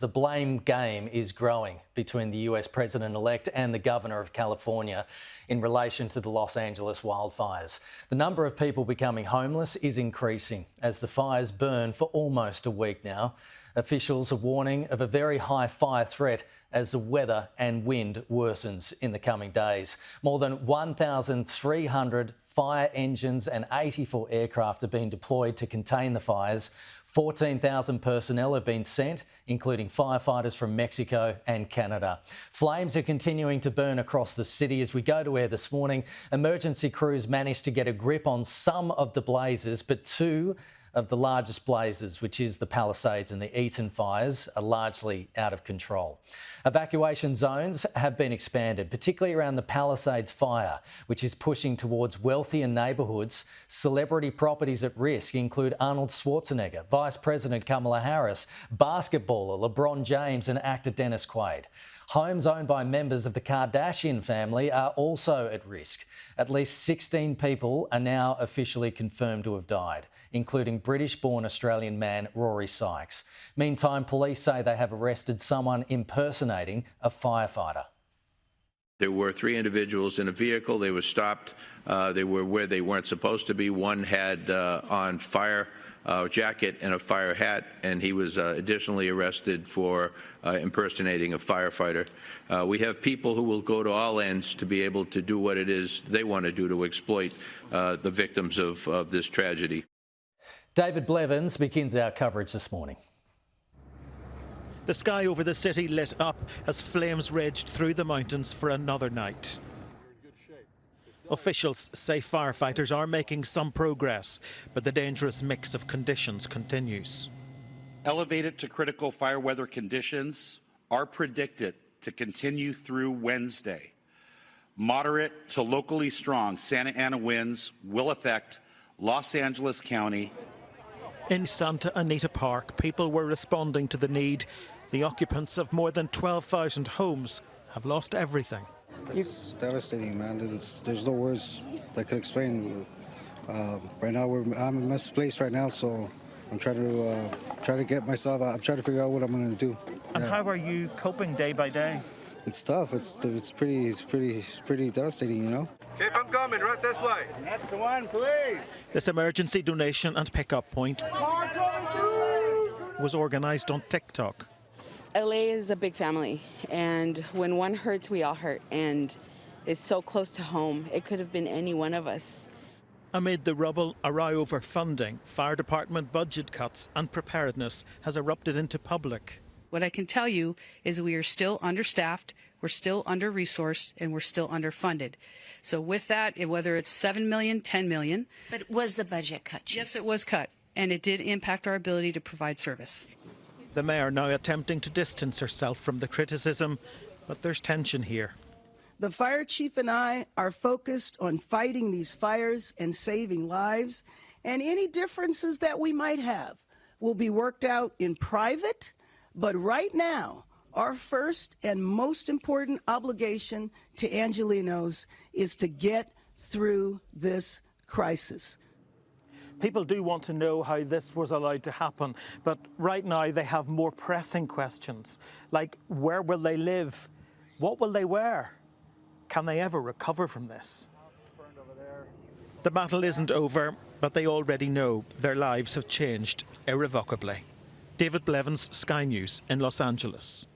The blame game is growing between the US President-elect and the Governor of California in relation to the Los Angeles wildfires. The number of people becoming homeless is increasing as the fires burn for almost a week now. Officials are warning of a very high fire threat as the weather and wind worsens in the coming days. More than 1,300 fire engines and 84 aircraft have been deployed to contain the fires. 14,000 personnel have been sent, including firefighters from Mexico and Canada. Flames are continuing to burn across the city. As we go to air this morning, emergency crews managed to get a grip on some of the blazes, but two of the largest blazes, which is the Palisades and the Eaton fires, are largely out of control. Evacuation zones have been expanded, particularly around the Palisades fire, which is pushing towards wealthier neighbourhoods. Celebrity properties at risk include Arnold Schwarzenegger, Vice President Kamala Harris, basketballer LeBron James and actor Dennis Quaid. Homes owned by members of the Kardashian family are also at risk. At least 16 people are now officially confirmed to have died, including British-born Australian man Rory Sykes. Meantime, police say they have arrested someone impersonating a firefighter. There were three individuals in a vehicle. They were stopped. They were where they weren't supposed to be. One had on fire jacket and a fire hat, and he was additionally arrested for impersonating a firefighter. We have people who will go to all ends to be able to do what it is they want to do to exploit the victims of this tragedy. David Blevins begins our coverage this morning. The sky over the city lit up as flames raged through the mountains for another night. Officials say firefighters are making some progress, but the dangerous mix of conditions continues. Elevated to critical fire weather conditions are predicted to continue through Wednesday. Moderate to locally strong Santa Ana winds will affect Los Angeles County. In Santa Anita Park, people were responding to the need. The occupants of more than 12,000 homes have lost everything. It's devastating, man. There's no words that could explain. Right now, I'm in a misplaced right now, so I'm trying to get myself out. I'm trying to figure out what I'm going to do. And how are you coping day by day? It's tough. It's pretty devastating, you know. Keep them coming, right this way. That's the one, please. This emergency donation and pickup point was organised on TikTok. LA is a big family, and when one hurts, we all hurt, and it's so close to home. It could have been any one of us. Amid the rubble, a row over funding, fire department budget cuts and preparedness has erupted into public. What I can tell you is we are still understaffed, we're still under-resourced, and we're still underfunded. So with that, whether it's $7 million, $10 million. But was the budget cut, Chief? Yes, it was cut, and it did impact our ability to provide service. The mayor now attempting to distance herself from the criticism, but there's tension here. The fire chief and I are focused on fighting these fires and saving lives, and any differences that we might have will be worked out in private. But right now, our first and most important obligation to Angelenos is to get through this crisis. People do want to know how this was allowed to happen, but right now they have more pressing questions, like where will they live? What will they wear? Can they ever recover from this? The battle isn't over, but they already know their lives have changed irrevocably. David Blevins, Sky News in Los Angeles.